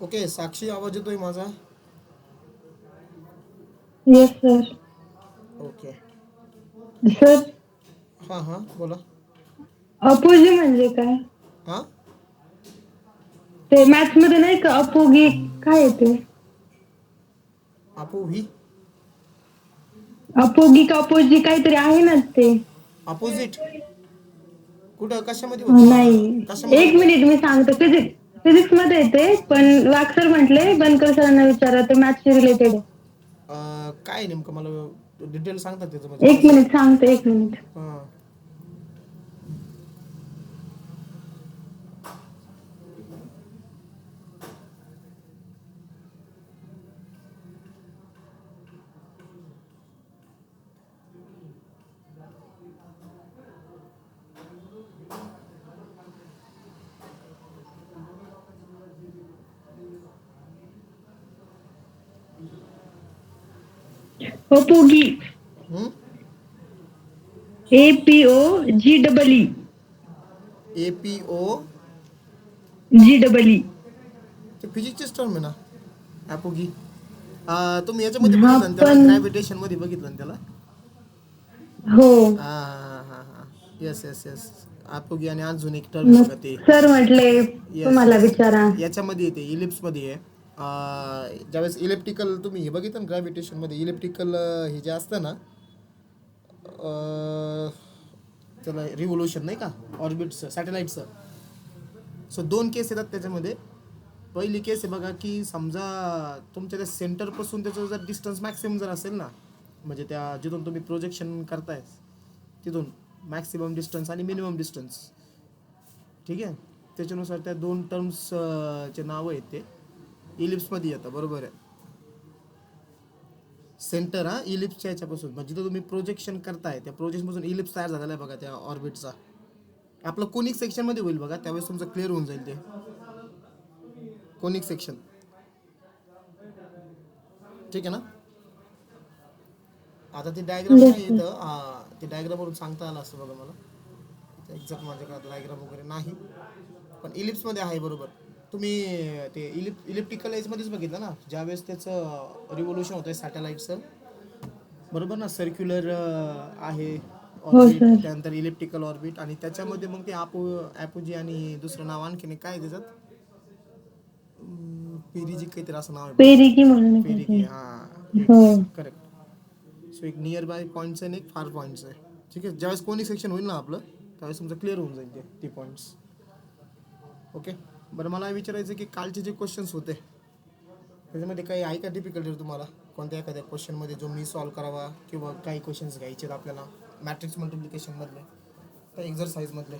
Okay, साक्षी आवाज येतोय माझा? Yes sir. ओके. सर हां हां बोला. अपोजी म्हणजे काय? हां, ते मॅथ्स मध्ये नाही का अपोगी काय आहे ते? आपो व्ही अपोगी का अपोजी काहीतरी आहे ना ते. अपोजिट कुठं कशामध्ये होतं? नाही कशामध्ये एक होतं? मिनिट मी सांगते. फिजिक्स मध्ये येते पण वाघ सर म्हटले बनकर सरांना विचारा ते मॅथ्सशी रिलेटेड आहे. काय नेमकं मला डिटेल सांगतात त्याचं म्हणजे एक कसं? मिनिट सांगते एक मिनिट. हां. अपोगी हं? APOGEE APO GEE. ते फिजिक्सचेच टर्म आहे ना, ॲपोगी. तुम्ही याच्यामध्ये हा बघितलं ना त्याला, पण ग्रॅव्हिटेशनमध्ये बघितलं ना त्याला? हो हां हां हां हां. Yes yes yes. ॲपोगी आणि अजून एक टर्म आहे मग बघा ते. सर म्हटले येस तुम्हाला येस. विचारा. याच्यामध्ये येते, इलिप्समध्ये आहे. ज्यावेळेस इलेक्ट्रिकल तुम्ही हे बघितलं ना ग्रॅव्हिटेशनमध्ये, इलेक्ट्रिकल हे जे असतं ना, अं, त्याला रिव्होल्युशन नाही का, ऑर्बिटचं सॅटेलाईटचं. सो 2 केस येतात त्याच्यामध्ये. पहिली केस आहे बघा, की समजा तुमच्या त्या सेंटरपासून त्याचं जर डिस्टन्स मॅक्सिमम जर असेल ना, म्हणजे त्या जिथून तुम्ही प्रोजेक्शन करताय तिथून मॅक्सिमम डिस्टन्स आणि मिनिमम डिस्टन्स, ठीक आहे, त्याच्यानुसार त्या 2 टर्म्स चे नावं आहेत ते इलिप्समध्ये येतं. बरोबर आहे. सेंटर इलिप्सच्या याच्यापासून म्हणजे जिथं तुम्ही प्रोजेक्शन करताय त्या प्रोजेक्शनपासून इलिप्स तयार झालेला आहे बघा त्या ऑर्बिटचा. आपलं कोनिक सेक्शनमध्ये होईल बघा, त्यावेळेस तुमचं क्लिअर होऊन जाईल ते कोनिक सेक्शन. ठीक आहे ना. आता ती डायग्राम येस नाही सर. इथं, ते डायग्रामवरून सांगता आलं असतं बघा मला. एक्झॅक्ट माझ्याकडे डायग्राम वगैरे नाही, पण इलिप्समध्ये आहे. बरोबर. तुम्ही ते इलिप्टिकल एजमध्येच बघितलं ना, ज्यावेळेस त्याचं रिव्होल्युशन होतं सॅटेलाईटचं, बरोबर ना, सर्क्युलर आहे हो ऑर्बिट, सर. त्यानंतर इलिप्टिकल ऑर्बिट, आणि त्याच्यामध्ये मग ते ॲपोजी आणि दुसरं नाव आणखीन काय आहे त्याच्यात, पेरिजी काहीतरी असं नाव आहे बघा. पेरिकी म्हणून पेरिगी, काहीतरी. हां हो. X correct. सो एक नियर बाय पॉईंट्स आहे आणि एक फार पॉईंट्स आहे. ठीक आहे. ज्यावेळेस कोणी सेक्शन होईल ना आपलं, त्यावेळेस तुमचं क्लिअर होऊन जाईल ते पॉईंट्स. ओके. बरं, मला विचारायचं की कालचे जे क्वेश्चन्स होते त्याच्यामध्ये काही आहे का डिफिकल्टी तुम्हाला, कोणत्या एखाद्या क्वेश्चनमध्ये जो मी सॉल्व करावा, किंवा काही क्वेश्चन्स घ्यायचे आहेत आपल्याला मॅट्रिक्स मल्टिप्लिकेशनमधले, त्या एक्झरसाईजमधले?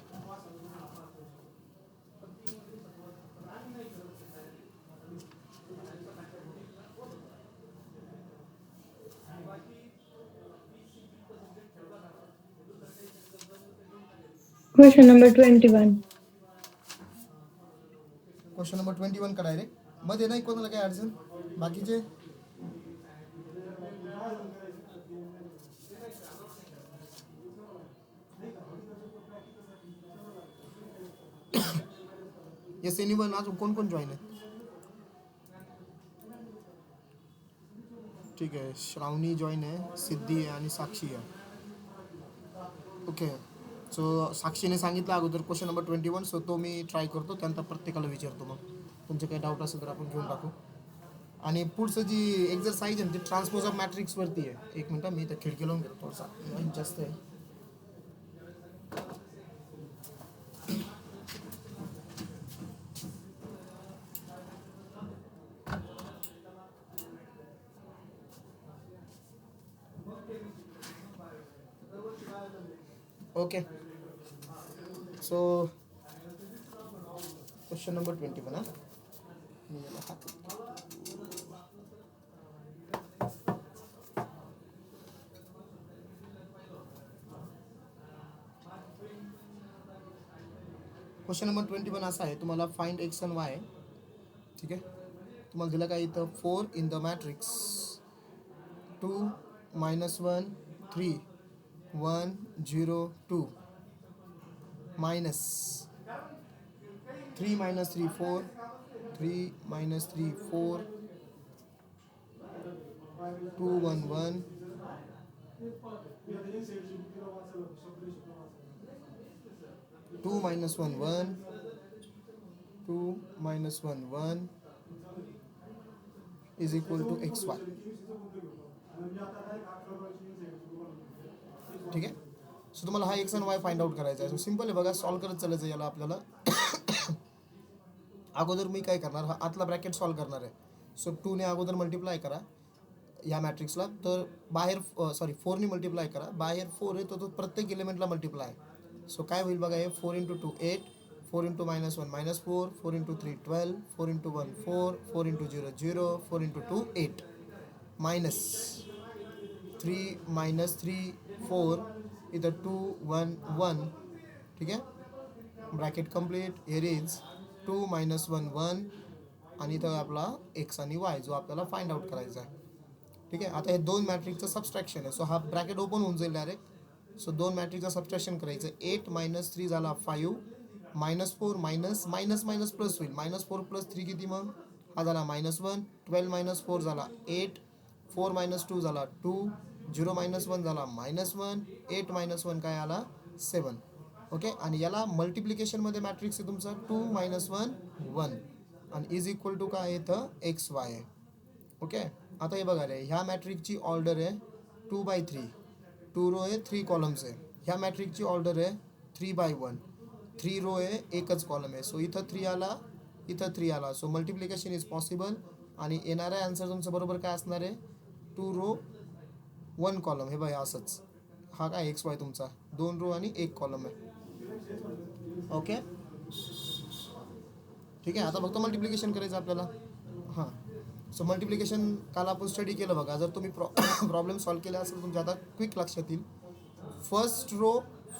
Question number 21. क्वेश्चन नंबर 21 का डायरेक्ट मध्ये नाही कोणाला काही अडचण? बाकीचे येस एनिवन, अजून कोण कोण जॉईन आहे? ठीक आहे, श्रावणी जॉईन आहे, सिद्धी आहे आणि साक्षी आहे. ओके. सो साक्षीने सांगितलं अगोदर क्वेश्चन नंबर 21, सो तो मी ट्राय करतो, त्यानंतर प्रत्येकाला विचारतो. मग तुमचे काही डाऊट असेल तर आपण घेऊन टाकू. आणि पुढचं जी एक्झरसाईज आहे ती ट्रान्सपोज ऑफ मॅट्रिक्सवरती आहे. एक मिनटं, मी तर खिडकी लावून घेतो, थोडासा नॉईज जास्त आहे. ओके. सो क्वेश्चन नंबर 21 हां, मी याला हात क्वेश्चन नंबर 21 असा आहे, तुम्हाला फाइंड एक्स अँड वाय. ठीक आहे. तुम्हाला दिलं काय इथं, 4 in the matrix 2 -1 3 1 0 2 -3 -3 4 3 minus 3 4 2 1 1 2 minus 1 1 2 minus 1 1 is equal to xy. ठीक आहे. सो तुम्हाला हा एक्स आणि वाय फाइंड आउट करायचा आहे. सो सिंपल आहे बघा, सॉल्व करत चालायचं याला आपल्याला. अगोदर मी काय करणार, हा आतला ब्रॅकेट सॉल्व करणार आहे. सो 2 ने अगोदर मल्टिप्लाय करा या मॅट्रिक्सला, तर बाहेर 4 ने मल्टिप्लाय करा. बाहेर 4 आहे तो प्रत्येक एलिमेंटला मल्टिप्लाय. सो काय होईल बघा, हे 4 × 2 8, 4 × -1 -4, 4 × 3 12, 4 × 1 4, 4 × 0 0, 4 × 2 8, minus 3 minus 3 4, इथं 2 1 1. ठीक आहे, bracket complete. Here is 2 minus 1 1 आणि इथं आपला एक्स आणि वाय जो आपल्याला फाइंड आउट करायचा आहे. ठीक आहे, आता हे दोन मॅट्रिक्सचं सबस्ट्रॅक्शन आहे. सो हा ब्रॅकेट ओपन होऊन जाईल डायरेक्ट. सो दोन मॅट्रिक्सचं सबस्ट्रॅक्शन करायचं. 8 minus 3 झाला 5, -4 मायनस मायनस मायनस प्लस होईल. -4 + 3 किती मग, हा झाला -1. 12 - 4 झाला 8, 4 - 2 झाला 2, 0 - 1 झाला -1, 8 - 1 काय आला 7. ओके, आणि याला मल्टिप्लिकेशनमध्ये मॅट्रिक्स आहे तुमचा 2 - 1 1 आणि इज इक्वल टू काय येतं XY आहे. ओके, आता हे बघा रे, ह्या मॅट्रिकची ऑर्डर आहे 2/3, 2 रो आहे 3 कॉलम्स आहे. ह्या मॅट्रिकची ऑर्डर आहे 3/1, 3 रो आहे एकच कॉलम आहे. सो इथं 3 आला, इथं 3 आला. सो मल्टिप्लिकेशन इज पॉसिबल आणि येणारा आन्सर तुमचं बरोबर काय असणार आहे, 2 रो 1 कॉलम. हे बघा असंच, हा काय XY तुमचा 2 रो आणि 1 कॉलम आहे. ओके, ठीक आहे. आता फक्त मल्टिप्लिकेशन करायचं आपल्याला. हां, सो मल्टिप्लिकेशन काल आपण स्टडी केलं बघा. जर तुम्ही प्रॉब्लेम सॉल्व केला असेल तुमच्या आता क्विक लक्षात येईल. फर्स्ट रो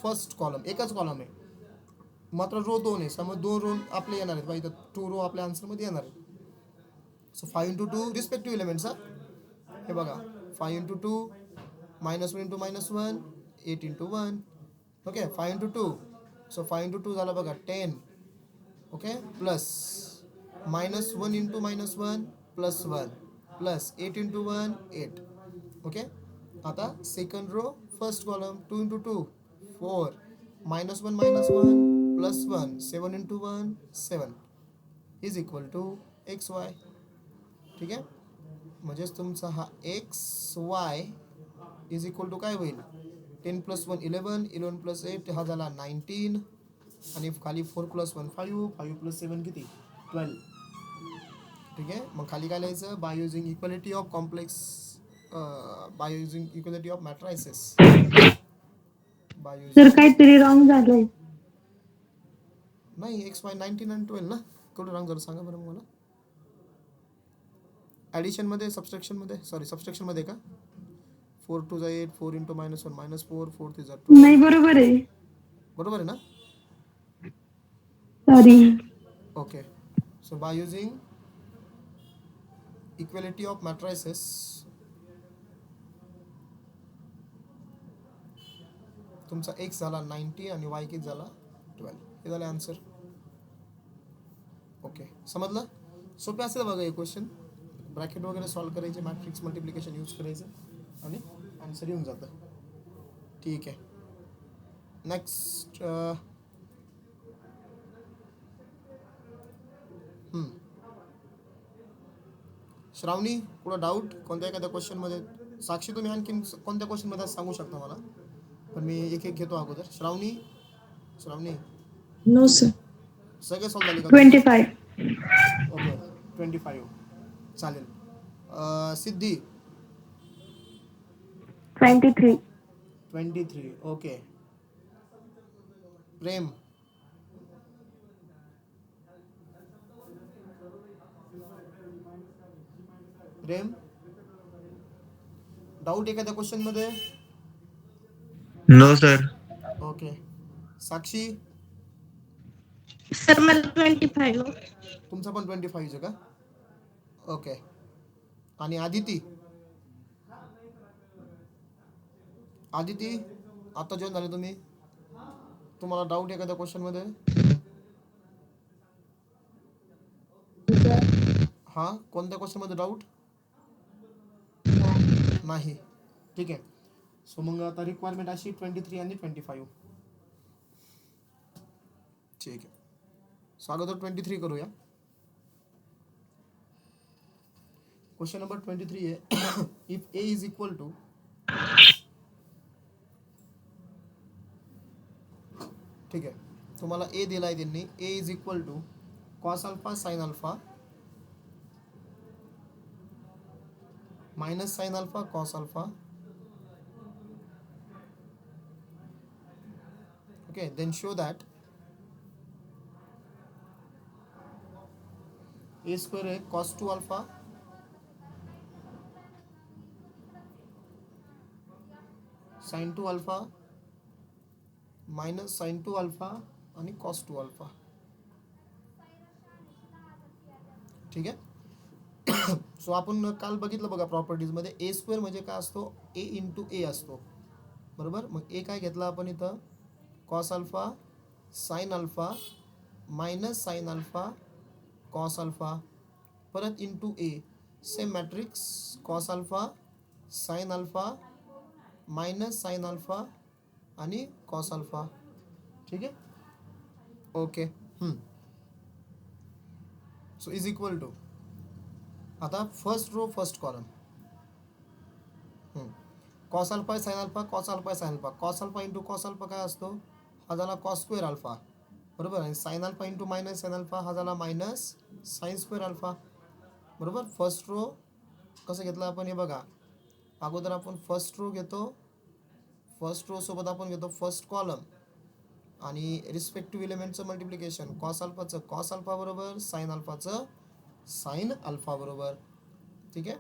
फर्स्ट कॉलम एकच कॉलम आहे, मात्र रो 2 आहे. समज 2 रो आपले येणार आहेत बाई, तर 2 रो आपल्या आन्सरमध्ये येणार आहेत. So 5 × 2 respective elements. हे बघा 5 × 2 -1 × -1 8 × 1. ओके, 5 × 2. सो 5 × 2 झाला बघा 10. Okay, plus -1 × -1 +1 plus 8 × 1 8. ओके, आता second row first column 2 × 2 4, -1 -1 +1 7 × 1 7 is equal to XY. ठीक आहे, म्हणजेच तुमचा हा XY इज इक्वल टू काय होईल, 10 + 1 11, 11 + 8 हा झाला 19 आणि खाली 4 + 1 5, 5 + 7 किती 12. ठीक आहे, मग खाली काय लिहायचं, by using equality of complex, by using equality of matrices, by तर युझिंग काहीतरी रॉंग झालंय. नाही XY 19 आणि 12 ना, कुठं रॉंग झालं सांगा बरं मला. ॲडिशनमध्ये सबस्ट्रॅक्शनमध्ये का, 4 × 2 = 8, 4 × -1 -4, 4 × 3 = 12. नाही, बरोबर आहे. बरोबर आहे ना. Sorry. Okay, so bye using equality of matrices तुमचा X झाला 90 आणि Y किती झाला 12. हे झालं आन्सर. ओके, समजलं. सोपे असेल बघा हे क्वेश्चन. ब्रॅकेट वगैरे सॉल्व करायचे, मॅट्रिक्स मल्टिप्लिकेशन यूज करायचं आणि आन्सर येऊन जातं. ठीक आहे, नेक्स्ट. श्रावणी, कुठं डाऊट कोणत्या एखाद्या क्वेश्चनमध्ये. साक्षी, तुम्ही आणखीन कोणत्या क्वेश्चनमध्ये सांगू शकता मला, पण मी एक एक घेतो अगोदर. श्रावणी नो सर. सगळे सॉल्व झाले का 25. ओके, 25 चालेल. सिद्धी 23. 23. ओके, प्रेम डाऊट एखाद्या क्वेश्चनमध्ये. No sir. Okay, Sakshi sir मला 25. तुमचा पण 25 आहे का. ओके, आणि आदिती आता जॉईन झाले तुम्ही, तुम्हाला डाऊट एखाद्या क्वेश्चनमध्ये. सर. हां, कोणत्या क्वेश्चनमध्ये डाऊट नाही? ठीक आहे. सो मग आता रिक्वायरमेंट अशी 23 आणि 25. ठीक आहे. सो अगोदर 23 करूया. क्वेश्चन नंबर 23 आहे. If A is equal to, ठीक आहे, तुम्हाला ए दिला आहे त्यांनी. A is equal to cos alpha sine alpha minus sine alpha cos alpha. Okay, then show that a square है cos 2 alpha sin 2 alpha minus sin 2 alpha आणि cos 2 alpha. ठीक आहे. सो आपण काल बघितलं बघा प्रॉपर्टीजमध्ये ए स्क्वेअर म्हणजे काय असतो, ए इंटू ए असतो, बरोबर. मग ए काय घेतला आपण इथं, cos alpha sine alpha minus sine alpha cos alpha, परत into A, same matrix, cos alpha sine alpha minus sine alpha आणि कॉस अल्फा. ठीक आहे. Okay. So is equal to, आता first row first column, cos alpha sine alpha cos alpha sine alpha, cos alpha into cos alpha काय असतो, हा झाला cos square alpha, बरोबर. आणि sine alpha into minus sine alpha हा झाला minus sine square alpha, बरोबर. फर्स्ट रो कसं घेतलं आपण हे बघा. अगोदर आपण फर्स्ट रो घेतो, फर्स्ट रो सोबत आपण घेतो फर्स्ट कॉलम आणि रिस्पेक्टिव्ह इलेमेंटचं मल्टिप्लिकेशन, कॉस अल्फाचं कॉस अल्फा बरोबर साइन अल्फाचं साइन अल्फा बरोबर. ठीक आहे.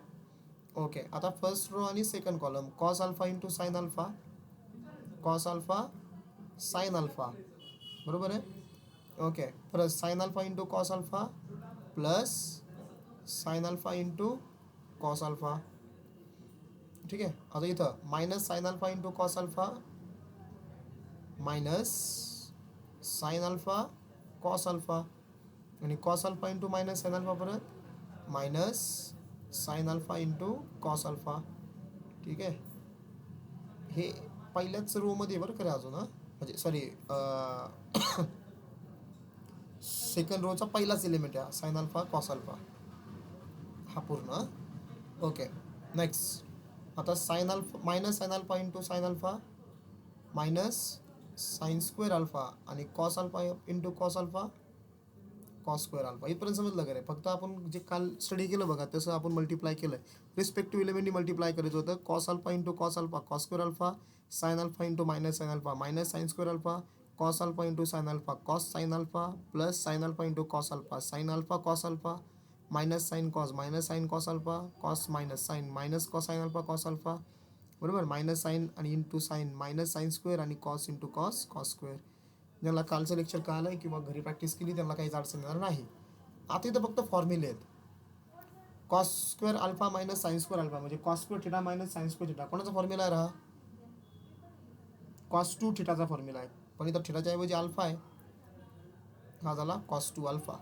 ओके. आता फर्स्ट रो आणि second column, cos alpha into sine alpha cos alpha sine alpha, बरोबर आहे. ओके. परत sine alpha into cos alpha plus sine alpha into cos alpha. ठीक आहे. आता इथं minus sine alpha into cos alpha minus sine alpha cos alpha आणि cos alpha into minus sine alpha परत minus sine alpha into cos alpha. ठीक आहे. हे पहिल्याच रोमध्ये बरं खरं अजून, म्हणजे सॉरी सेकंड रोचा पहिलाच एलिमेंट आहे साइन अल्फा कॉस अल्फा हा पूर्ण. ओके. नेक्स्ट आता sine alpha minus sine alpha into sine alpha minus sine square alpha आणि cos alpha into cos alpha cos square alpha. इथपर्यंत समजलं का रे. फक्त आपण जे काल स्टडी केलं बघा तसं आपण मल्टिप्लाय केलं आहे. रिस्पेक्टिव्ह इलेमेंटनी मल्टिप्लाय करायचं होतं. Cos alpha into cos alpha cos square alpha sine alpha into minus sine alpha minus sine square alpha cos alpha into sine alpha cos sine alpha plus sine alpha into cos alpha sine alpha cos alpha minus sine cos alpha cos minus sine alpha cos alpha, बरोबर. Minus sine आणि into sine minus sine square आणि cos into cos cos square. ज्यांना कालचं lecture कळालं आहे किंवा घरी practice केली त्यांना काहीच अडचण येणार नाही. आता इथं फक्त फॉर्म्युले आहेत. Cos square alpha minus sine square alpha म्हणजे cos square theta minus sine square theta. कोणाचा फॉर्म्युला आहे? कॉस 2 थिटाचा फॉर्म्युला आहे. पण इथं थिटाच्या ऐवजी अल्फा आहे, हा झाला cos 2 alpha.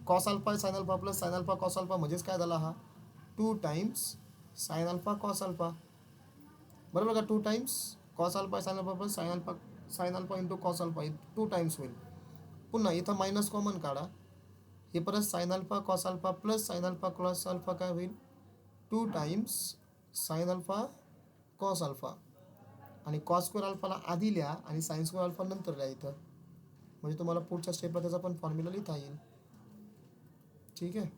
Cos alpha sine alpha plus sine alpha cos alpha म्हणजेच काय झाला हा 2 times sine alpha cos alpha, बरोबर का. 2 times cos alpha sine alpha plus sine alpha into cos alpha 2 times होईल. पुन्हा इथं मायनस कॉमन काढा, हे परत sine alpha cos alpha plus sine alpha cos alpha काय होईल 2 times sine alpha cos alpha आणि कॉस स्क्वेअर अल्फाला आधी लिहा आणि साइन स्क्वेअर अल्फा नंतर लिहा इथं, म्हणजे तुम्हाला पुढच्या स्टेपला त्याचा पण फॉर्म्युला लिहिता येईल. ठीक आहे.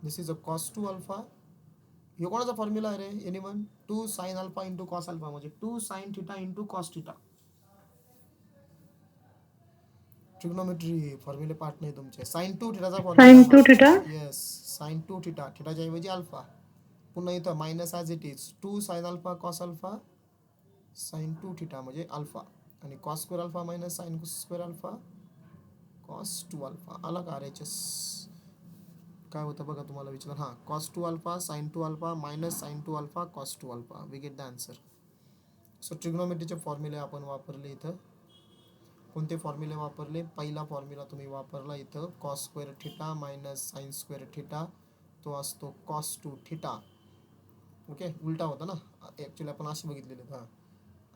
This is a cos 2 alpha. हे कोणाचा फॉर्म्युला आहे रे anyone 2 sine alpha into cos alpha म्हणजे 2 sine theta into cos theta. Trigonometry फॉर्म्युले पार्ट नाही तुमचे. साइन 2 थिटाचा sine 2 formula, theta. Yes sine 2 theta, थिटाच्या ऐवजी अल्फा. पुन्हा इथं minus as it is 2 sine alpha cos alpha sine 2 theta म्हणजे अल्फा आणि cos square alpha minus sine square alpha cos 2 alpha. आला का RHS काय होतं बघा तुम्हाला विचार. हां, cos 2 alpha sine 2 alpha minus sine 2 alpha cos 2 alpha. We get the answer. So ट्रिग्नोमेट्रीचे फॉर्म्युले आपण वापरले इथं. कोणते फॉर्म्युले वापरले? पहिला फॉर्म्युला तुम्ही वापरला इथं cos square theta minus sine square theta, तो असतो कॉस टू थिटा. ओके, उलटा होता ना ॲक्च्युली, आपण असे बघितलेले हां.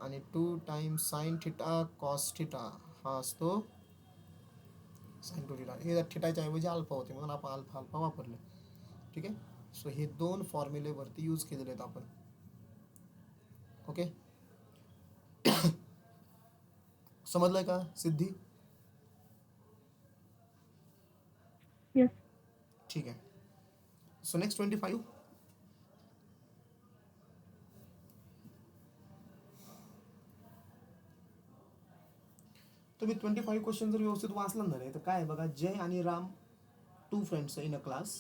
आणि 2 times sine theta cos theta हा असतो साइन टू थिटा. हे थिटाच्या ऐवजी अल्फा होते म्हणून आपण अल्फा अल्फा वापरले. ठीक आहे. सो हे 2 फॉर्म्युलेवरती यूज केलेले आहेत आपण. ओके, समजलंय का सिद्धी? येस. ठीक आहे. So next 25. तुम्ही 25 क्वेश्चन जर व्यवस्थित वाचला ना रे, तर काय आहे बघा, जय आणि Ram, 2 friends in a class.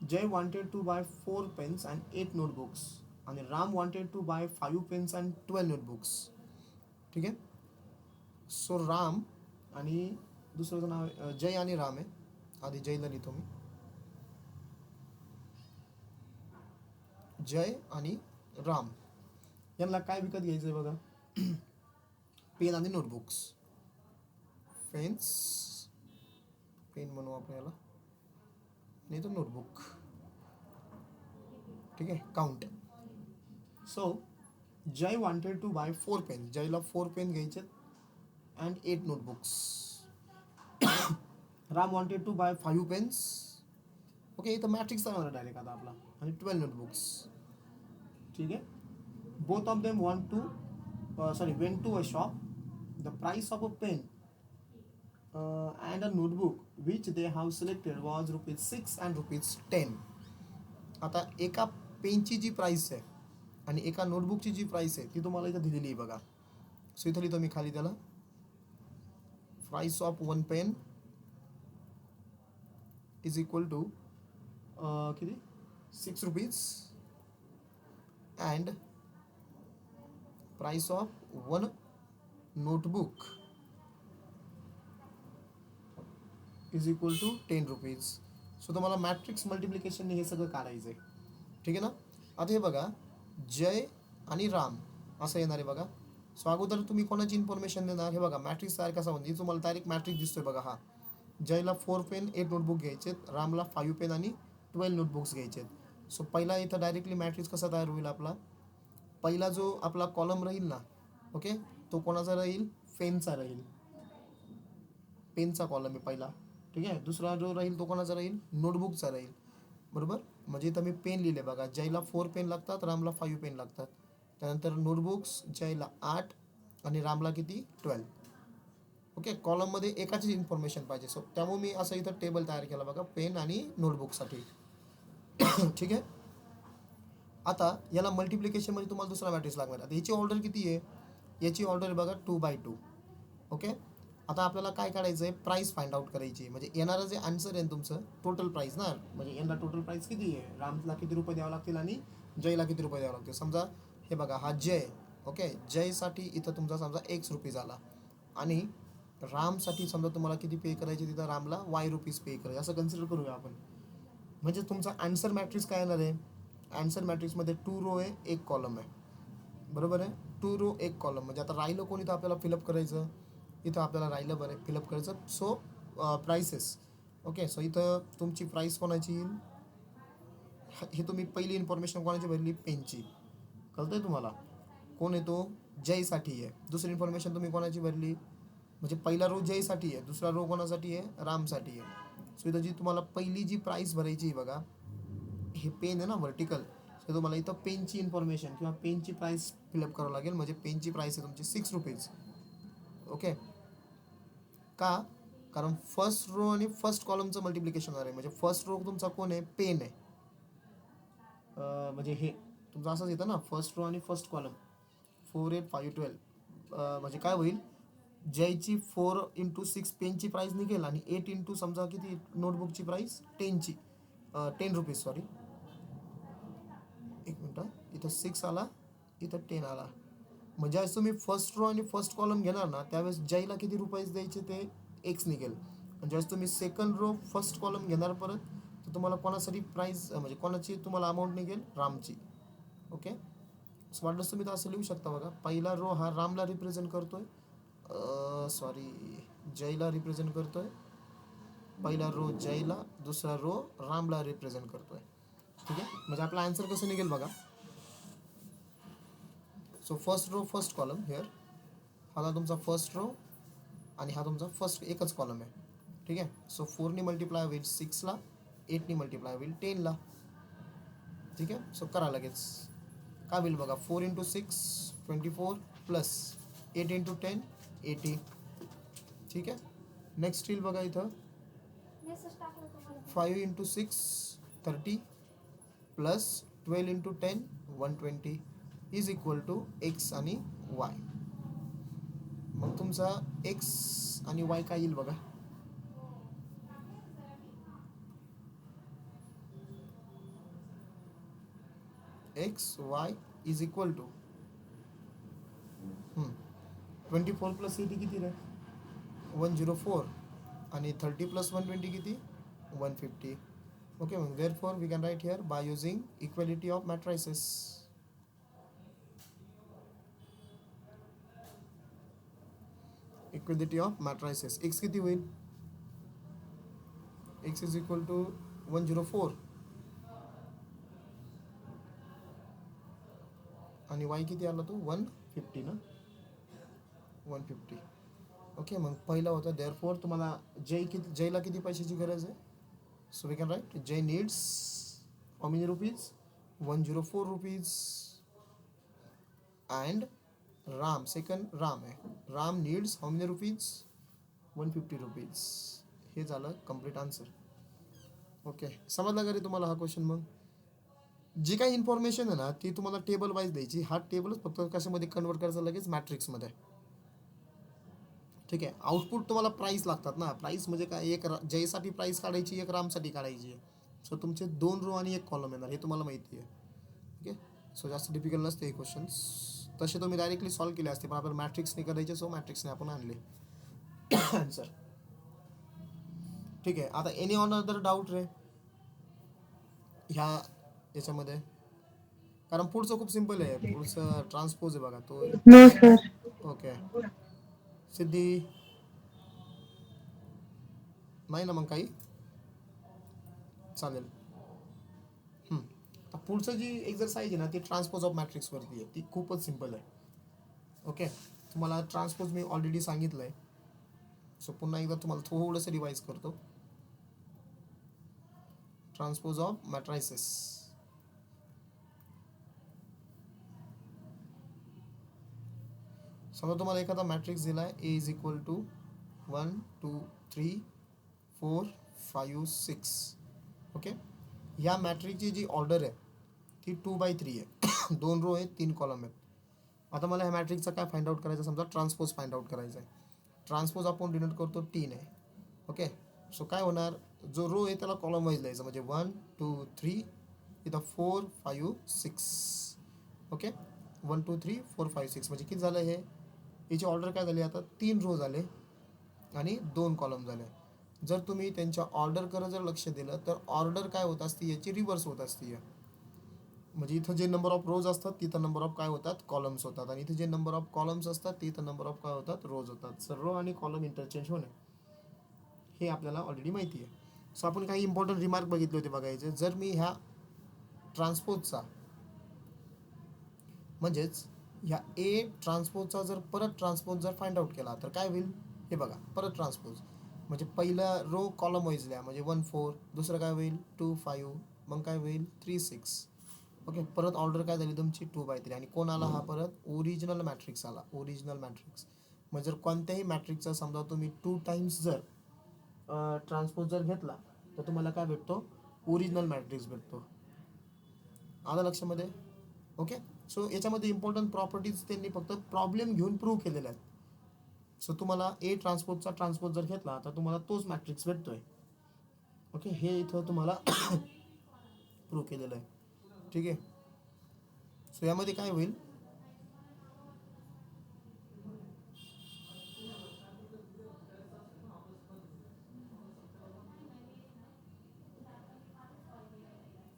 Jay wanted to buy 4 pens and 8 notebooks आणि Ram wanted to buy 5 pens and 12 notebooks. ठीक आहे. सो राम आणि दुसरं नाव जय आणि राम आहे. आधी जयला लिहितो मी. जय आणि राम यांना काय विकत घ्यायचं आहे बघा? पेन आणि नोटबुक्स. पेन्स, पेन म्हणू आपण याला, नाही तर नोटबुक. ठीक आहे, count. So Jay wanted to buy 4 pen, जयला 4 पेन घ्यायचे and 8 notebooks. Ram wanted to buy 5 pens. Okay, इथं मॅट्रिक्सचा होणार डायरेक्ट आता आपला, आणि 12 नोटबुक्स. ठीक आहे. Both of them want to went to a shop. The price of a pen and a notebook which they have selected was ₹6 and ₹10. आता एका पेनची जी प्राइस आहे आणि एका नोटबुकची जी प्राइस आहे ती तुम्हाला इथं दिलेली आहे बघा. सो इथं लिहितो मी खाली त्याला, price of 1 pen is equal to किती, ₹6 and price of 1 notebook is equal to ₹10. So तुम्हाला मॅट्रिक्स मल्टिप्लिकेशनने हे सगळं काढायचं आहे. ठीक आहे ना. आता हे बघा, जय आणि राम असं येणार आहे बघा. सो अगोदर तुम्ही कोणाची इन्फॉर्मेशन देणार? हे बघा, मॅट्रिक्स तयार कसा म्हणजे तुम्हाला डायरेक्ट मॅट्रिक्स दिसतोय बघा. हा, जयला 4 पेन 8 नोटबुक घ्यायचे, रामला 5 पेन आणि 12 नोटबुक्स घ्यायचे. सो पहिला इथं डायरेक्टली मॅट्रिक्स कसा तयार होईल आपला? पहिला जो आपला कॉलम राहील ना, ओके, तो कोणाचा राहील? पेनचा राहील. पेनचा कॉलम आहे पहिला. ठीक आहे. दुसरा जो राहील तो कोणाचा राहील? नोटबुकचा राहील. बरोबर. म्हणजे इथं मी पेन लिहिले बघा, जयला 4 पेन लागतात, रामला 5 पेन लागतात. त्यानंतर नोटबुक्स, जयला 8 आणि रामला किती? 12. ओके, कॉलममध्ये एकाची इन्फॉर्मेशन पाहिजे. सो त्यामुळे मी असं इथं टेबल तयार केला बघा, पेन आणि नोटबुकसाठी. ठीक आहे. आता याला मल्टिप्लिकेशनमध्ये तुम्हाला दुसरा मॅट्रिक्स लागणार. आता याची ऑर्डर किती आहे? याची ऑर्डर आहे बघा 2/2. ओके. आता आपल्याला काय काढायचं आहे? प्राईस फाइंड आउट करायची आहे. म्हणजे येणारं जे आन्सर आहे तुमचं टोटल प्राईस ना, म्हणजे यांना टोटल प्राईस किती आहे? रामला किती रुपये द्यावं लागतील आणि जयला किती रुपये द्यावं लागतील? समजा हे बघा, हा जय, ओके, जयसाठी इथं तुमचा समजा ₹X झाला आणि रामसाठी समजा तुम्हाला किती पे करायचे, तिथं रामला ₹Y पे करायचे, असं कन्सिडर करूया आपण. म्हणजे तुमचा आन्सर मॅट्रिक्स काय येणार आहे? आन्सर मॅट्रिक्समध्ये 2 रो आहे, 1 कॉलम आहे. बरोबर आहे. 2 रो 1 कॉलम. म्हणजे आता राहिलं कोण इथं आपल्याला फिलअप करायचं? इथं आपल्याला राहिलं बरं फिलअप करायचं. So prices. ओके, सो इथं तुमची प्राईस कोणाची येईल? हे तुम्ही पहिली इन्फॉर्मेशन कोणाची भरली? पेनची. कळतंय तुम्हाला? कोण येतो? जयसाठी आहे. दुसरी इन्फॉर्मेशन तुम्ही कोणाची भरली? म्हणजे पहिला रो जयसाठी आहे, दुसरा रो कोणासाठी आहे? रामसाठी आहे. सो इथं जी तुम्हाला पहिली जी प्राईस भरायची आहे बघा, हे पेन आहे ना व्हर्टिकल, सो तुम्हाला इथं पेनची इन्फॉर्मेशन किंवा पेनची प्राईस फिलअप करावं लागेल. म्हणजे पेनची प्राईस आहे तुमची ₹6. ओके. का? कारण फर्स्ट रो आणि फर्स्ट कॉलमचं मल्टिप्लिकेशन होणार आहे. म्हणजे फर्स्ट रो तुमचा कोण आहे? पेन आहे. म्हणजे हे तुमचं असंच येतं ना, फर्स्ट रो आणि फर्स्ट कॉलम 4, 8, 5, 12. म्हणजे काय होईल? जयची 4 × 6 पेनची प्राईस निघेल आणि 8 × समजा किती नोटबुकची प्राईस? ₹10. सॉरी, एक मिनटं, इथं 6 आला, इथं 10 आला. म्हणजे ज्यावेळेस तुम्ही फर्स्ट रो आणि फर्स्ट कॉलम घेणार ना, त्यावेळेस जयला किती रुपये द्यायचे ते X निघेल. आणि ज्यावेळेस तुम्ही सेकंड रो फर्स्ट कॉलम घेणार परत, तर तुम्हाला कोणासाठी प्राईस म्हणजे कोणाची तुम्हाला अमाऊंट निघेल? रामची. ओके. सो वाटलंच तुम्ही तर असं लिहू शकता बघा, पहिला रो हा रामला रिप्रेझेंट करतोय, सॉरी, जयला रिप्रेझेंट करतोय. पहिला रो जयला, दुसरा रो रामला रिप्रेझेंट करतोय. ठीक आहे, म्हणजे आपला आन्सर कसं निघेल बघा. So first row first column here, हा तुमचा फर्स्ट रो आणि हा तुमचा फर्स्ट एकच कॉलम आहे. ठीक आहे. सो 4ने मल्टिप्लाय होईल 6ला, 8ने मल्टिप्लाय होईल 10ला. ठीक आहे. सो करा लगेच. काय होईल बघा, 4 × 6 24 प्लस 8 × 10 80. ठीक आहे. नेक्स्ट येईल बघा इथं 5 × 6 30 plus 12 × 10 120 is equal to X आणि वाय. मग तुमचा एक्स आणि वाय काय येईल बघा. X Y is equal to 24 plus 80 किती रे, 104 आणि 30 प्लस 120 किती, 150. ओके, मग therefore we can write here by using equality of matrices. Equality of matrices, X किती होईल, एक्स इज इक्वल टू 104 आणि वाय किती आला तो 150 ना, 150. ओके, मग पहिला होता देअरफॉर तुम्हाला जयला किती पैशाची गरज आहे. So we can write Jay needs how many rupees, 104 rupees. And Ram, second Ram आहे, Ram needs how many rupees, 150 rupees. हे झालं कम्प्लीट आन्सर. ओके, समजला का रे तुम्हाला हा क्वेश्चन. मग जी काही इन्फॉर्मेशन आहे ना ती तुम्हाला टेबल वाईज द्यायची. हा टेबलच फक्त कशामध्ये कन्वर्ट करायचा लगेच, मॅट्रिक्समध्ये. ठीक आहे. आउटपुट तुम्हाला प्राईस लागतात ना. प्राईस म्हणजे काय, एक जयसाठी प्राईस काढायची, एक रामसाठी काढायची आहे. सो तुमचे 2 रो आणि 1 कॉलम येणार, हे तुम्हाला माहिती आहे. ओके, सो जास्त डिफिकल्ट नसते हे क्वेश्चन्स. तसे तुम्ही डायरेक्टली सॉल्व्ह केले असते, पण आपण मॅट्रिक्सने करायचे, सो मॅट्रिक्सने आपण आणले आन्सर. ठीक आहे. आता एनी ऑन अदर डाऊट रे ह्या याच्यामध्ये, कारण पुढचं खूप सिम्पल आहे. पुढचं ट्रान्सपोज आहे बघा तो. No sir. ओके, सिद्धी नाही ना मग काही चालेल. आता पुढचं जी एक्झरसाइज आहे ना ती ट्रान्सपोज ऑफ मॅट्रिक्सवरती आहे. ती खूपच सिम्पल आहे. ओके, तुम्हाला ट्रान्सपोज मी ऑलरेडी सांगितलं आहे. सो पुन्हा एकदा तुम्हाला थोडंसं रिवाइज करतो. Transpose of matrices. समजा तुम्हाला एखादा मॅट्रिक्स दिला आहे, ए इज इक्वल टू 1 2 3 4 5 6. ओके, या मॅट्रिक्सची जी ऑर्डर आहे ती 2/3 आहे. 2 रो आहेत, 3 कॉलम आहेत. आता मला ह्या मॅट्रिक्सचा काय फाइंड आउट करायचं, समजा ट्रान्सपोज फाइंड आउट करायचा आहे. ट्रान्सपोज आपण डिनोट करतो 3 आहे. ओके, सो काय होणार, जो रो आहे त्याला कॉलम वाईज लिहायचं, म्हणजे 1 2 3 इथं 4 5 6. ओके, 1 2 3 4 5 6 म्हणजे किती झालं हे, याची ऑर्डर काय झाली आता, 3 रो झाले आणि 2 कॉलम झाले. जर तुम्ही त्यांच्या ऑर्डरकडे जर लक्ष दिलं तर ऑर्डर काय होत असते याची रिव्हर्स होत असते. म्हणजे इथं जे नंबर ऑफ रोज असतात तिथं नंबर ऑफ काय होतात, कॉलम्स होतात. आणि इथे जे नंबर ऑफ कॉलम्स असतात तिथं नंबर ऑफ काय होतात, रोज होतात. सर रो आणि कॉलम इंटरचेंज होणे हे आपल्याला ऑलरेडी माहिती आहे. सो आपण काही इम्पॉर्टंट रिमार्क बघितले होते बघायचे. जर मी ह्या ट्रान्सपोजचा म्हणजेच ह्या ए ट्रान्सपोजचा जर परत ट्रान्सपोज जर फाइंड आउट केला तर काय होईल, हे बघा परत ट्रान्सपोज. म्हणजे पहिला रो कॉलम वाईज लिहा, म्हणजे 1 4, दुसरं काय होईल 2 5, मग काय होईल 3 6. ओके, परत ऑर्डर काय झाली तुमची 2/3. आणि कोण आला हा परत, ओरिजिनल मॅट्रिक्स आला, ओरिजिनल मॅट्रिक्स. मग जर कोणत्याही मॅट्रिक्सचा समजा तुम्ही 2 टाइम्स जर ट्रान्सपोज जर घेतला तर तुम्हाला काय भेटतो, ओरिजिनल मॅट्रिक्स भेटतो. आलं लक्षामध्ये. ओके, सो याच्यामध्ये इम्पॉर्टंट प्रॉपर्टीज त्यांनी फक्त प्रॉब्लेम घेऊन प्रूव्ह केलेल्या आहेत. सो तुम्हाला ए ट्रान्सपोजचा ट्रान्सपोज जर घेतला तर तुम्हाला तोच मॅट्रिक्स भेटतोय. ओके, हे इथं तुम्हाला प्रूव्ह केलेलं आहे. ठीक आहे, सो यामध्ये काय होईल,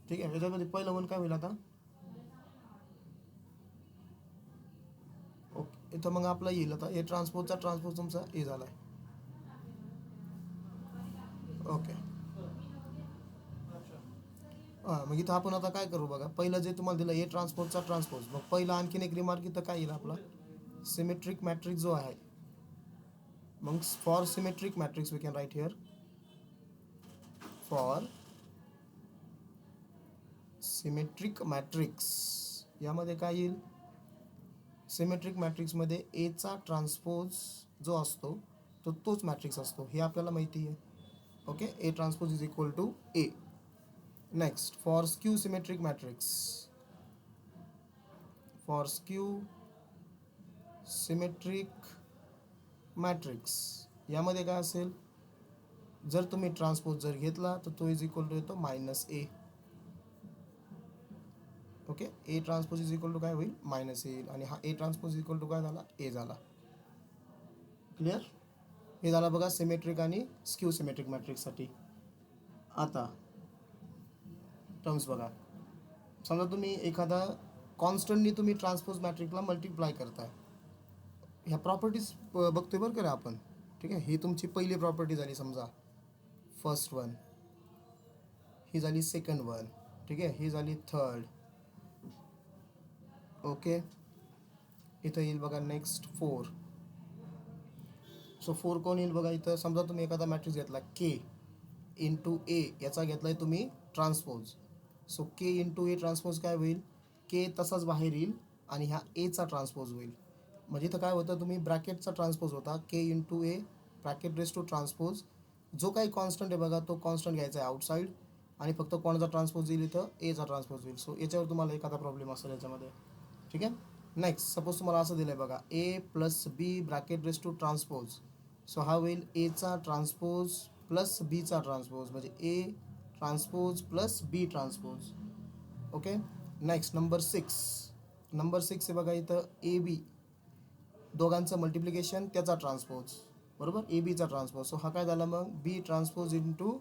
ठीक आहे. याच्यामध्ये पहिलं वन काय होईल आता, ओके इथं मग आपला येईल आता ए ट्रान्सपोजचा ट्रान्सपोज तुमचा ए झाला आहे. ओके. हां मग इथं आपण आता काय करू बघा, पहिलं जे तुम्हाला दिलं ए ट्रान्सपोजचा ट्रान्सपोज, मग पहिला आणखीन एक रिमार्क इथं काय येईल आपला सिमेट्रिक मॅट्रिक्स जो आहे. मग for symmetric matrix we can write here for symmetric matrix, यामध्ये काय येईल सिमेट्रिक मॅट्रिक्समध्ये एचा ट्रान्सपोज जो असतो तो तोच मॅट्रिक्स असतो, हे आपल्याला माहिती आहे. Okay, A transpose is equal to A. Next for skew symmetric matrix, for skew symmetric matrix यामध्ये काय असेल, जर तुम्ही ट्रान्सपोज जर घेतला तर तो इज इक्वल टू येतो minus A. Okay, A transpose is equal to काय होईल मायनस ए येईल, आणि हा A transpose is equal to काय झाला ए झाला. क्लिअर, हे झालं बघा सिमेट्रिक आणि स्क्यू सिमेट्रिक मॅट्रिक्ससाठी. आता टर्म्स बघा, समजा तुम्ही एखादा कॉन्स्टंटनी तुम्ही ट्रान्सपोज मॅट्रिकला मल्टिप्लाय करताय, ह्या प्रॉपर्टीज बघतोय बरं का आपण. ठीक आहे, ही तुमची पहिली प्रॉपर्टी झाली समजा फर्स्ट वन, ही झाली सेकंड वन, ठीक आहे, ही झाली थर्ड. ओके, इथं येईल बघा नेक्स्ट 4. सो 4 कोण येईल बघा इथं, समजा तुम्ही एखादा मॅट्रिक्स घेतला के इंटू ए, याचा घेतलाय तुम्ही ट्रान्सपोज. सो के इंटू ए ट्रान्सपोज काय होईल, के तसाच बाहेर येईल आणि ह्या एचा ट्रान्सपोज होईल. म्हणजे इथं काय होतं, तुम्ही ब्रॅकेटचा ट्रान्सपोज होता K into A bracket raise to transpose, जो काही कॉन्स्टंट आहे बघा तो कॉन्स्टंट घ्यायचा आहे आउटसाईड, आणि फक्त कोणाचा ट्रान्सपोज येईल इथं एचा ट्रान्सपोज होईल. सो याच्यावर तुम्हाला एखादा प्रॉब्लेम असेल याच्यामध्ये. ठीक आहे, नेक्स्ट सपोज तुम्हाला असं दिलं आहे बघा A plus B bracket raise to transpose. So हा होईल एचा ट्रान्सपोज प्लस बीचा ट्रान्सपोज, म्हणजे A transpose plus B transpose. Okay, next number 6. Number 6 आहे बघा इथं ए बी, दोघांचं मल्टिप्लिकेशन त्याचा ट्रान्सपोज, बरोबर, ए बीचा ट्रान्सपोज. सो हा काय झाला मग बी ट्रान्सपोज इंटू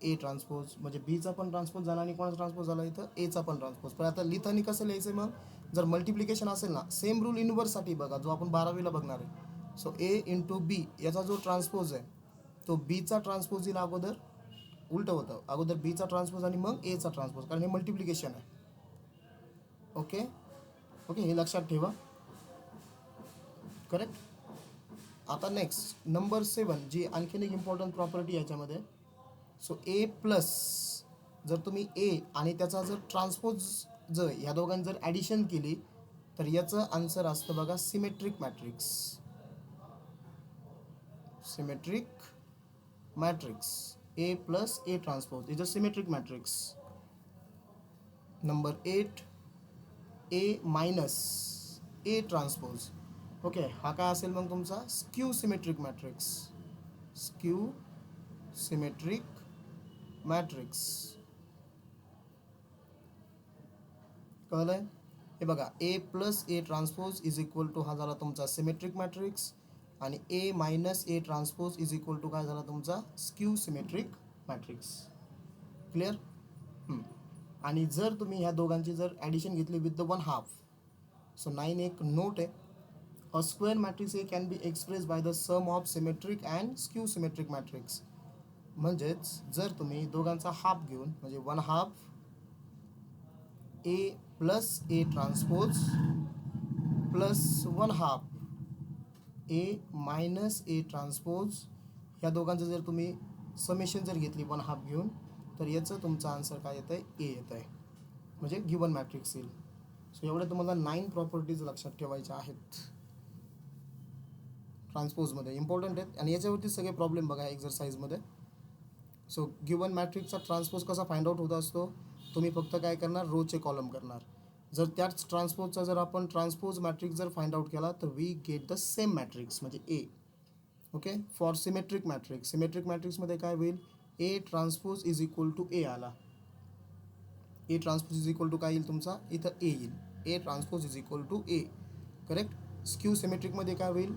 ए ट्रान्सपोज, म्हणजे बीचा पण ट्रान्सपोज झाला आणि कोणाचा ट्रान्सपोज झाला इथं एचा पण ट्रान्सपोज. पण आता लिहिताना कसं लिहायचं मग, जर मल्टिप्लिकेशन असेल ना, सेम रूल इनवर्ससाठी बघा जो आपण 12वीला बघणार आहे. सो ए इंटू बी याचा जो ट्रान्सपोज आहे तो बीचा ट्रान्सपोज येईल अगोदर, उलटं होतं, अगोदर बीचा ट्रान्सपोज आणि मग एचा ट्रान्सपोज, कारण हे मल्टिप्लिकेशन आहे. ओके ओके, हे लक्षात ठेवा. करेक्ट. आता नेक्स्ट नंबर 7 जी आणखीन एक इम्पॉर्टंट प्रॉपर्टी याच्यामध्ये. सो ए प्लस, जर तुम्ही ए आणि त्याचा जर ट्रान्सपोज जर ह्या दोघांनी जर ॲडिशन केली तर याचं आन्सर असतं बघा symmetric matrix. Symmetric matrix A plus A transpose is a symmetric matrix. Number 8 A minus A transpose. Okay, हा काय असेल मग तुमचा skew symmetric matrix. Skew symmetric matrix. कळलंय, हे बघा A plus A transpose is equal to हा झाला तुमचा सिमेट्रिक मॅट्रिक्स, आणि A minus A transpose is equal to काय झाला तुमचा स्क्यू सिमेट्रिक मॅट्रिक्स. क्लिअर. आणि जर तुम्ही ह्या दोघांची जर ॲडिशन घेतली विथ द 1/2, सो 9 एक नोट आहे, a square matrix A can be express by the sum of symmetric and skew symmetric matrix. म्हणजेच जर तुम्ही दोघांचा हाफ घेऊन, म्हणजे 1/2 A plus A transpose plus 1/2 A minus A transpose, ह्या दोघांचं जर तुम्ही समेशन जर घेतली 1/2 घेऊन, तर याचं तुमचं आन्सर काय येतं आहे ए येतं आहे, म्हणजे गिवन मॅट्रिक्स येईल. सो एवढ्या तुम्हाला 9 प्रॉपर्टीज लक्षात ठेवायच्या आहेत ट्रान्सपोजमध्ये, इम्पॉर्टंट आहेत, आणि याच्यावरती सगळे प्रॉब्लेम बघा एक्झरसाइजमध्ये. सो गिवन मॅट्रिक्सचा ट्रान्सपोज कसा फाइंड आउट होत असतो, तुम्ही फक्त काय करणार रोचे कॉलम करणार. जर त्याच ट्रान्सपोजचा जर आपण ट्रान्सपोज मॅट्रिक्स जर फाइंड आउट केला तर we get the same matrix, म्हणजे A. Okay, for symmetric matrix, symmetric मॅट्रिक्समध्ये काय होईल A transpose is equal to A आला, A transpose is equal to काय येईल तुमचा इथं ए येईल, A transpose is equal to A. Correct. Skew सिमेट्रिकमध्ये काय होईल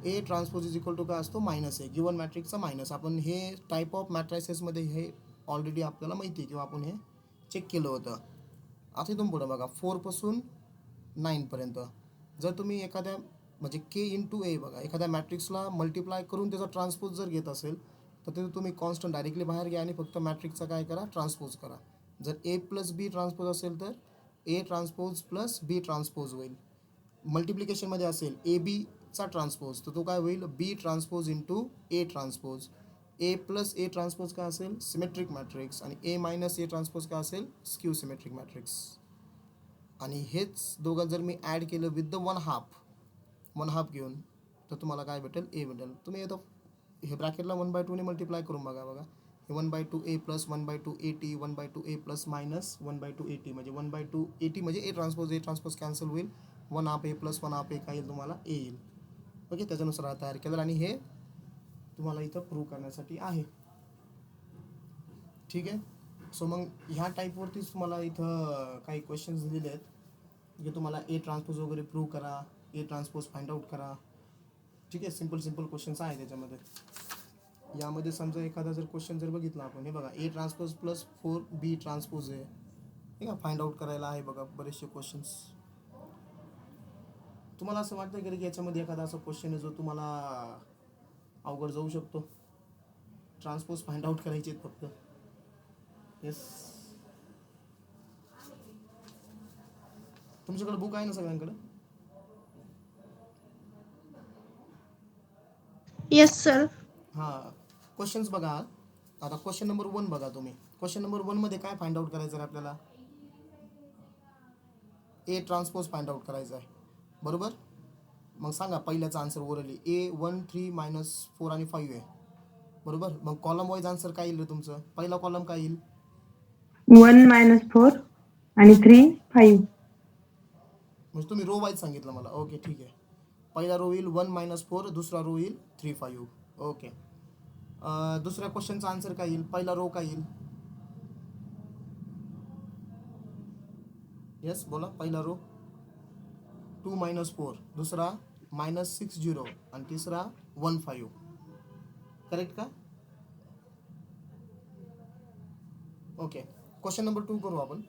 A transpose is equal to काय असतो मायनस ए, गिवन मॅट्रिक्सचा मायनस. आपण हे टाईप ऑफ मॅट्रायसेसमध्ये हे ऑलरेडी आपल्याला माहिती आहे किंवा आपण हे चेक केलं होतं. आता इथून पुढं बघा 4 पासून 9 पर्यंत जर तुम्ही एखाद्या म्हणजे के इंटू ए. बघा, एखाद्या मॅट्रिक्सला मल्टिप्लाय करून त्याचा ट्रान्सपोज जर घेत असेल तर ते तुम्ही कॉन्स्टंट डायरेक्टली बाहेर घ्या आणि फक्त मॅट्रिक्सचा काय करा, ट्रान्सपोज करा. जर ए प्लस बी ट्रान्सपोज असेल तर ए ट्रान्सपोज प्लस बी ट्रान्सपोज होईल. मल्टिप्लिकेशनमध्ये असेल ए बीचा ट्रान्सपोज तर तो काय होईल, बी transpose into A transpose. A plus A transpose काय असेल, सिमेट्रिक मॅट्रिक्स. आणि ए मायनस ए ट्रान्सपोज काय असेल, स्क्यू सिमेट्रिक मॅट्रिक्स. आणि हेच दोघं जर मी ॲड केलं विथ द वन हाफ घेऊन तर तुम्हाला काय भेटेल, ए भेटेल. तुम्ही येतो हे ब्रॅकेटला 1/2 ने मल्टिप्लाय करून बघा. हे 1/2 A plus 1/2 A T 1/2 A plus minus 1/2 A T म्हणजे 1/2 ए टी म्हणजे ए ट्रान्सपोज कॅन्सल होईल. 1 हाफ ए प्लस 1 हाफ ए काय येईल तुम्हाला, ए येईल. ओके, त्याच्यानुसार हा तयार केलं आणि हे तुम्हाला इथं प्रूव्ह करण्यासाठी आहे. ठीक आहे. सो मग ह्या टाईपवरतीच तुम्हाला इथं काही क्वेश्चन्स दिलेले आहेत जे तुम्हाला ए ट्रान्सपोज वगैरे प्रूव्ह करा, ए ट्रान्सपोज फाइंड आउट करा. ठीक आहे, सिम्पल क्वेश्चन्स आहे त्याच्यामध्ये. यामध्ये समजा एखादा जर क्वेश्चन जर बघितला आपण, हे बघा ए ट्रान्सपोज प्लस 4b ट्रान्सपोज आहे, ठीक आहे, फाइंड आउट करायला आहे. बघा बरेचसे क्वेश्चन्स. तुम्हाला असं वाटतं की याच्यामध्ये एखादा असा क्वेश्चन आहे जो तुम्हाला अवघड जाऊ शकतो, ट्रान्सपोज फाइंड आउट करायचे आहेत फक्त. येस, तुमच्याकडे बुक आहे ना सगळ्यांकडे? Yes sir. हां, क्वेश्चन्स बघा. आता क्वेश्चन नंबर 1 बघा तुम्ही. क्वेश्चन नंबर 1 मध्ये काय फाइंड आउट करायचं आहे आपल्याला, ए ट्रान्सपोज फाइंड आउट करायचं आहे, बरोबर. मग सांगा पहिल्याचा आन्सर ओरली ए 1 3 -4 आणि 5 आहे, बरोबर. मग कॉलम वाईज आन्सर काय येईल तुमचं, पहिला कॉलम काय येईल, 1 - 4 आणि 3 5. म्हणजे तुम्ही रो वाईज सांगितलं मला. ओके, ठीक आहे. पहिला रो येईल 1 - 4, दुसरा रो येईल 3 5. ओके. दुसऱ्या क्वेश्चनचा आन्सर काय येईल, पहिला रो काय येईल, येस बोला. पहिला रो 2 - 4, दुसरा -6 0 आणि तिसरा 1 5. करेक्ट का? ओके. क्वेश्चन नंबर 2 करू आपण.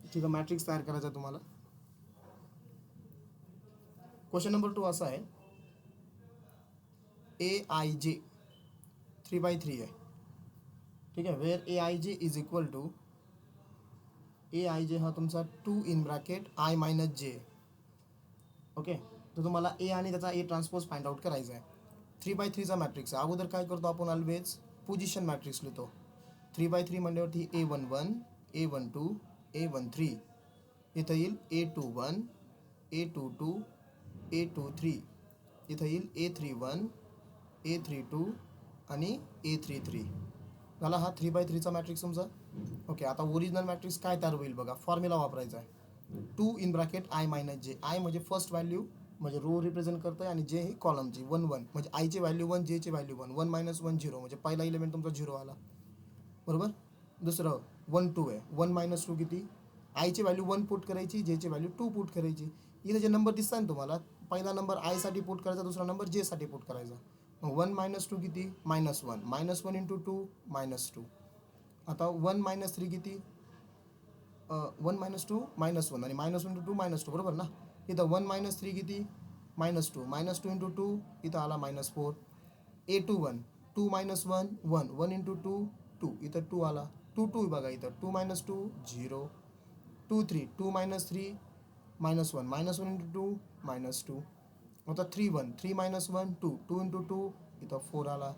ठीक आहे, मॅट्रिक्स तयार करायचा आहे तुम्हाला. क्वेश्चन नंबर 2 असा आहे, AIJ 3/3 आहे, ठीक आहे. Where AIJ is equal to, AIJ हा तुमचा 2 in bracket I - J. Okay, तर तुम्हाला ए आणि त्याचा ए ट्रान्सपोज फाइंड आउट करायचा आहे. 3/3चा मॅट्रिक्स आहे. अगोदर काय करतो आपण, ऑलवेज पोझिशन मॅट्रिक्स लिहितो. 3/3 म्हणल्यावरती A11 A12 A13, इथं येईल A21 A22 A23, इथं येईल A31 A32 आणि A33. झाला हा 3/3चा मॅट्रिक्स तुमचा. ओके, आता ओरिजिनल मॅट्रिक्स काय तयार होईल बघा, फॉर्म्युला वापरायचा आहे. 2 in bracket I - J. I म्हणजे फर्स्ट व्हॅल्यू म्हणजे रो रिप्रेझेंट करतोय आणि जे ही कॉलमची 1 1 म्हणजे आयची व्हॅल्यू 1, जेची व्हॅल्यू 1. 1 - 1 0 म्हणजे पहिला इलेमेंट तुमचा 0 आला, बरोबर. दुसरं 1 2 आहे. 1 - 2 किती, आयची व्हॅल्यू 1 पुट करायची, जेची व्हॅल्यू 2 पुट करायची. इथे जे नंबर दिसतात ना तुम्हाला, पहिला नंबर आयसाठी पुट करायचा, दुसरा नंबर जेसाठी पुट करायचा. मग 1 - 2 किती, -1 -1 इंटू 2 -2. आता 1 - 3 किती, 1 - 2 -1 आणि -1 इंटू 2 -2, बरोबर ना. इथं 1 - 3 किती, -2 -2 इंटू 2 इथं आला -4. A21 2 - 1 1 1 इंटू 2 2, इथं 2 आला. 2 2 बघा इथं 2 - 2 0. 2 3 2 - 3 -1 -1 इंटू 2 -2. आता 3 1 3 - 1 2 2 इंटू 2 इथं 4 आला.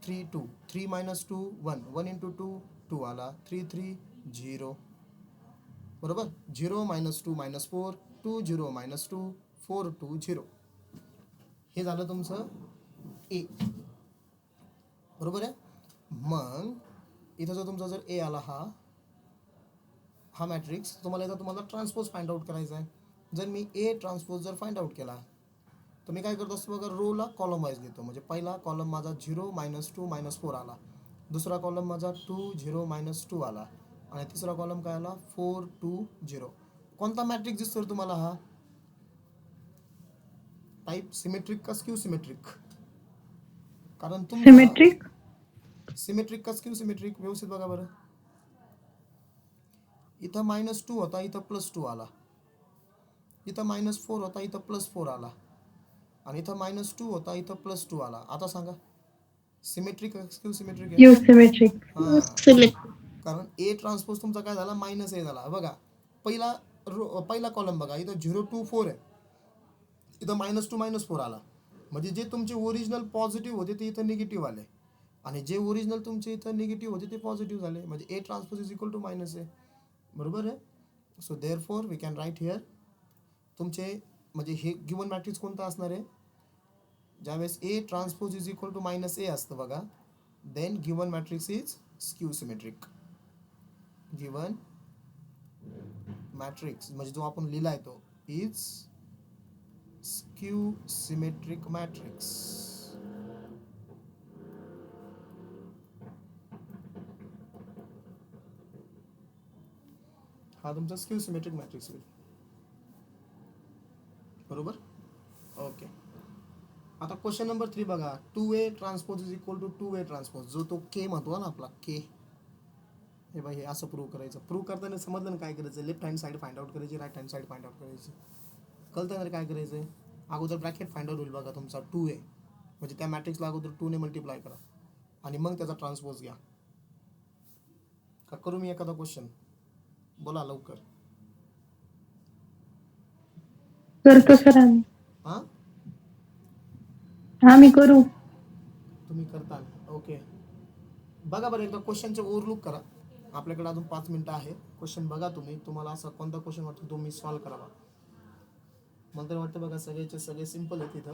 3 2 3 - 2 1 1 इंटू 2 2 आला. 3 3 0, बरोबर. 0 - 2 -4 2 0 - 2 4 2 0. हे झालं तुमचं ए, बरोबर आहे. मग इथं जो तुमचा जर ए आला हा मॅट्रिक्स तुम्हाला ट्रान्सपोज फाइंड आउट करायचा आहे. जर मी ए ट्रान्सपोज जर फाइंड आउट केला तर मी काय करतो असतो बघा, रोला कॉलम वाईज घेतो. म्हणजे पहिला कॉलम माझा 0 - 2 -4 आला, दुसरा कॉलम माझा 2 0 - 2 आला आणि तिसरा कॉलम काय आला 4 2 0. कोणता मॅट्रिक्स दिसतो तुम्हाला, हा टाइप सिमेट्रिक का स्क्यू सिमेट्रिक, कारण तुमचा सिमेट्रिक. सिमेट्रिक का स्क्यू सिमेट्रिक, व्यवस्थित बघा बरं. इथं -2 होता, इथं +2 आला. इथं -4 होता, इथं +4 आला. आणि इथं -2 होता, इथं +2 आला. आता सांगा सिमेट्रिक स्क्यू सिमेट्रिक आहे? Q symmetric. हां, सिमेट्रिक. कारण ए ट्रान्सपोज तुमचा काय झाला -a झाला. बघा पहिला कॉलम बघा, इथं 0 2 4 आहे, इथं -2 -4 आला. म्हणजे जे तुमचे ओरिजिनल पॉझिटिव्ह होते ते इथं निगेटिव्ह आले, आणि जे ओरिजिनल तुमचे इथं निगेटिव्ह होते ते पॉझिटिव्ह झाले. म्हणजे A transpose is equal to -a. बरोबर आहे. So therefore we can write here तुमचे म्हणजे हे गिवन मॅट्रिक्स कोणता असणार आहे, ज्यावेळेस A transpose is equal to -a असतं बघा, then given matrix is skew symmetric. Given matrix म्हणजे जो आपण लिहिलाय तो इज स्क्यू सिमेट्रिक मॅट्रिक्स. हा तुमचा स्क्यू सिमेट्रिक मॅट्रिक्स होईल. बरोबर. ओके. आता क्वेश्चन नंबर 3 बघा, 2a transpose is equal to 2a transpose, जो तो के महत्वा ना आपला के. हे बाई हे असं प्रूव्ह करायचं. प्रूव्ह करताना समजलं ना काय करायचं, left hand side find out करायची, right hand side find out करायची. कळतं ना काय करायचं. अगोदर ब्रॅकेट फाइंड आउट होईल बघा तुमचा 2a, म्हणजे त्या मॅट्रिक्सला अगोदर 2 ने मल्टिप्लाय करा आणि मग त्याचा ट्रान्सपोज घ्या. का करू मी एखादा क्वेश्चन? बोला लवकर. करतो सर आम्ही. हां आम्ही करू. तुम्ही करताल. ओके. बघा बरं एकदा क्वेश्चनचे ओव्हरलुक करा. आपल्याकडे अजून 5 मिनिटं आहे. क्वेश्चन बघा तुम्ही, तुम्हाला असा कोणता क्वेश्चन वाटतो तो मी सॉल्व्ह करावा. मला तर वाटतं बघा सगळेचे सगळे सिम्पल आहेत इथं,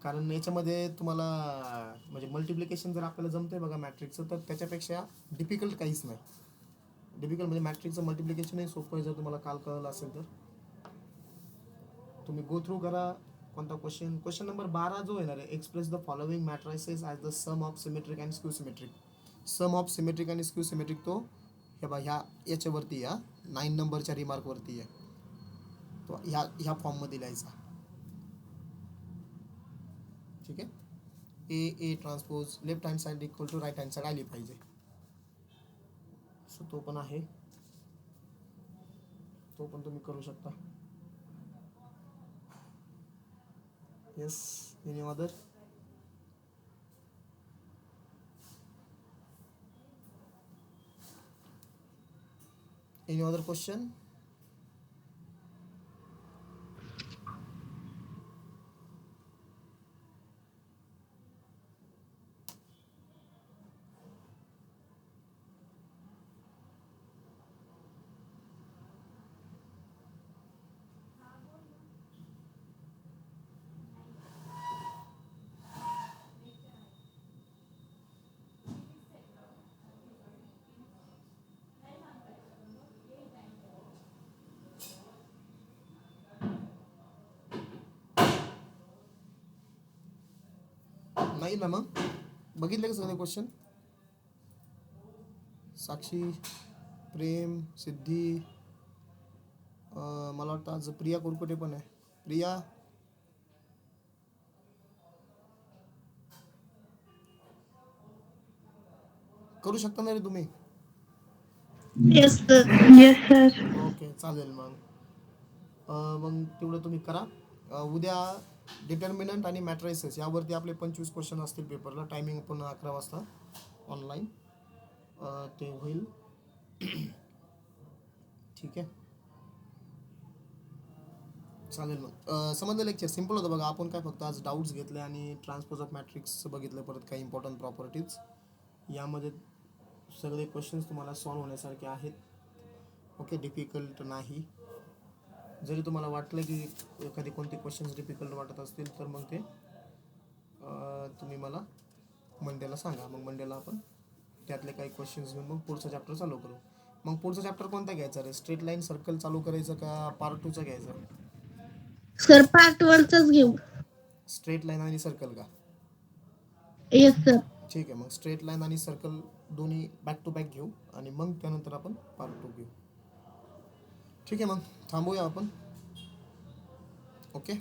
कारण याच्यामध्ये तुम्हाला म्हणजे मल्टिप्लिकेशन जर आपल्याला जमतंय बघा मॅट्रिक्सचं, तर त्याच्यापेक्षा डिफिकल्ट काहीच नाही. डिफिकल्ट म्हणजे मॅट्रिक्सचं मल्टिप्लिकेशनही सोपं आहे. जर तुम्हाला काल कळलं असेल तर तुम्ही गो थ्रू करा. कोणता क्वेश्चन? क्वेश्चन नंबर 12 जो येणार आहे, express the following matrices as the sum of symmetric and skew symmetric. Sum of symmetric आणि स्क्यू सिमेट्रिक तो हे बा याच्यावरती या 9 नंबरच्या रिमार्कवरती आहे, तो ह्या फॉर्ममध्ये लिहायचा. ठीक आहे. A transpose left hand side equal to right hand side आली पाहिजे. सो तो पण आहे, तो पण तुम्ही करू शकता. Yes. Any other? Any other question? नाही ना. मग बघितले का सगळे क्वेश्चन? साक्षी, प्रेम, सिद्धी, मला वाटतं आज प्रिया कुरकुटे पण आहे. प्रिया, करू शकता ना रे तुम्ही? Yes sir. Yes sir. Okay चालेल. मग तेवढं तुम्ही करा. उद्या डिटर्मिनंट आणि मॅट्रायसेस यावरती आपले 25 क्वेश्चन असतील पेपरला. टायमिंग पण 11 वाजता ऑनलाईन ते होईल. ठीक आहे चालेल. मग समजलं लेक्चर सिम्पल होतं बघा. आपण काय फक्त आज डाऊट्स घेतले आणि ट्रान्सपोज ऑफ मॅट्रिक्स बघितलं, परत काही इम्पॉर्टंट प्रॉपर्टीज. यामध्ये सगळे क्वेश्चन्स तुम्हाला सॉल्व्ह होण्यासारखे आहेत. ओके, डिफिकल्ट नाही. जरी तुम्हाला वाटलं की एखादी कोणते क्वेश्चन्स डिफिकल्ट वाटत असतील तर मग ते तुम्ही मला मंडेला सांगा. मग मंडेला आपण त्यातले काही क्वेश्चन्स घेऊन मग पुढचा चॅप्टर चालू करू. मग पुढचा चॅप्टर कोणता घ्यायचा रे? स्ट्रेट लाईन सर्कल चालू करायचं का पार्ट 2चा घ्यायचा? सर पार्ट 1चाच घेऊ. स्ट्रेट लाईन आणि सर्कल का? Yes sir. ठीक आहे. मग स्ट्रेट लाईन आणि सर्कल दोन्ही बॅक टू बॅक घेऊ आणि मग त्यानंतर आपण पार्ट 2 घेऊ. ठीक आहे. मग थांबूया आपण. ओके.